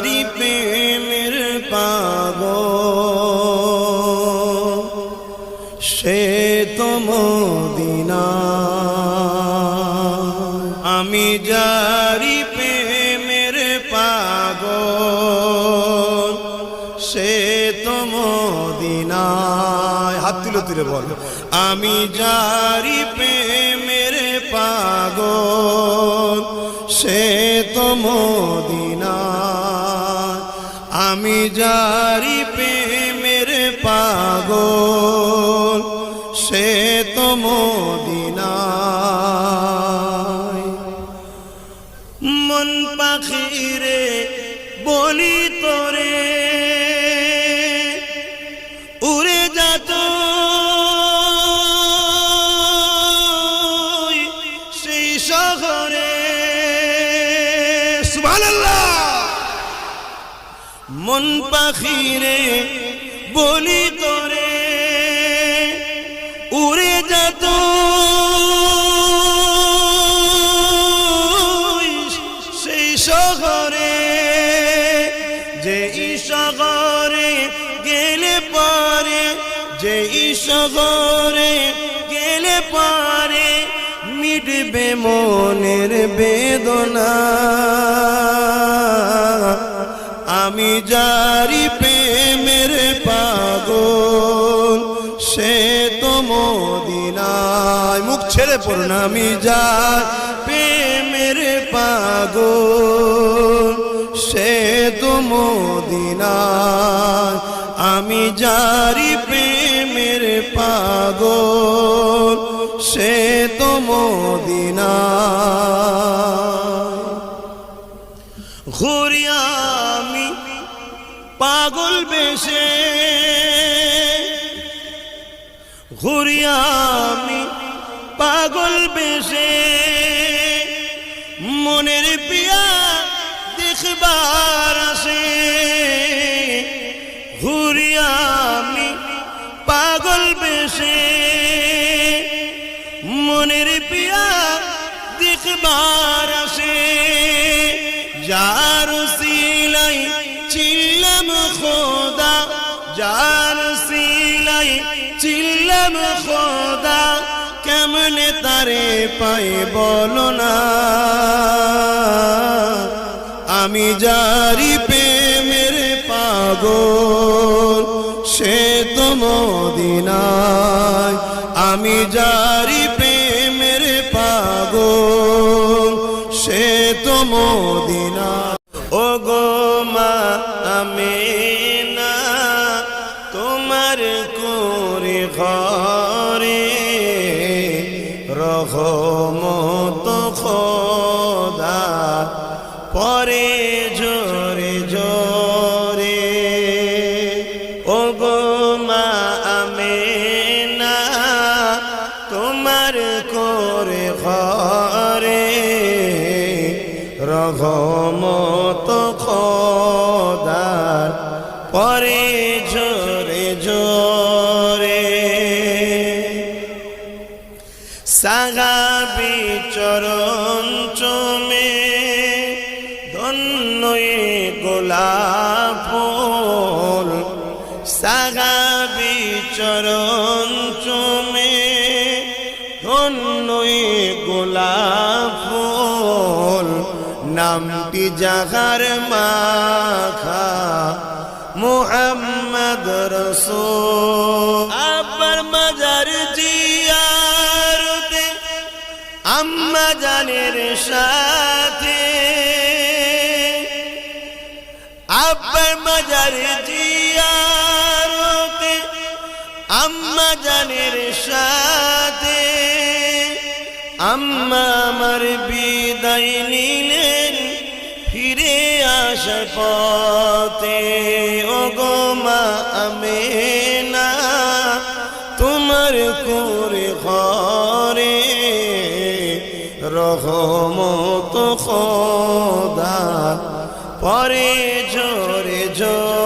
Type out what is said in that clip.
যারি প্রেমের পাগল সে তো মদিনা আমি যারি প্রেমের পাগল সে তো মদিনায় হাত তুলে তুলে বল আমি যারি প্রেমের পাগল সে তো মদিনায় আমি যারি প্রেমের পাগল সে তো মদিনায় মন পাখিরে বলি তোরে উড়ে যাত সেই শহরে সুবহানাল্লাহ মন পাখিরে বলি তোরে উড়ে যেত সেই শহরে যে শহরে গেলে পারে যে শহরে গেলে পারে মিটবে মনের বেদনা আমি যারি প্রেমের পাগল সে তো মদিনায় মুখ ছেড়ে পড়ুন আমি যার প্রেমের পাগল সে তো মদিনায় আমি যারি প্রেমের পাগল সে তো মদিনায় ঘুরি আমি পাগল বেশে ঘুরি আমি পাগল বেশে মনের পিয়া দেখবার আসে ঘুরি আমি পাগল বেশে মনের পিয়া দেখবার আসে যার সিলাই চিল্লাম খোদা যার সিলাই চিল্লাম খোদা কেমনে তারে পাই বলো না আমি যারি প্রেমের পাগল সে তো মদিনায় আমি যারি প্রেমের পাগল সে তো মদিনায় ও গো মা আমিনা তোমার করে ঘরে রহমত খোদা পরে জোরে জোরে ও গো মা আমিনা তোমার করে ঘরে রহমত খোদার পরে জোরে জোরে সাহাবী চরণ চুমে ধন্যই গোলাপ ফুল সাহাবী চরণ চুমে ধন্যই গোলাপ ফুল নামটি যাহার মাখা মুহাম্মদ রাসূল আবার মাজার জিয়ারতে আম্মা জানের সাথে আবার মাজার জিয়ারতে আম্মা জানের সাথে আম্মা আমার বিদায় নিলেন ফিরে আসার পথে ও গো মা আমিনা তোমার করে ঘরে রহমত খোদা পরে জোরে জোরে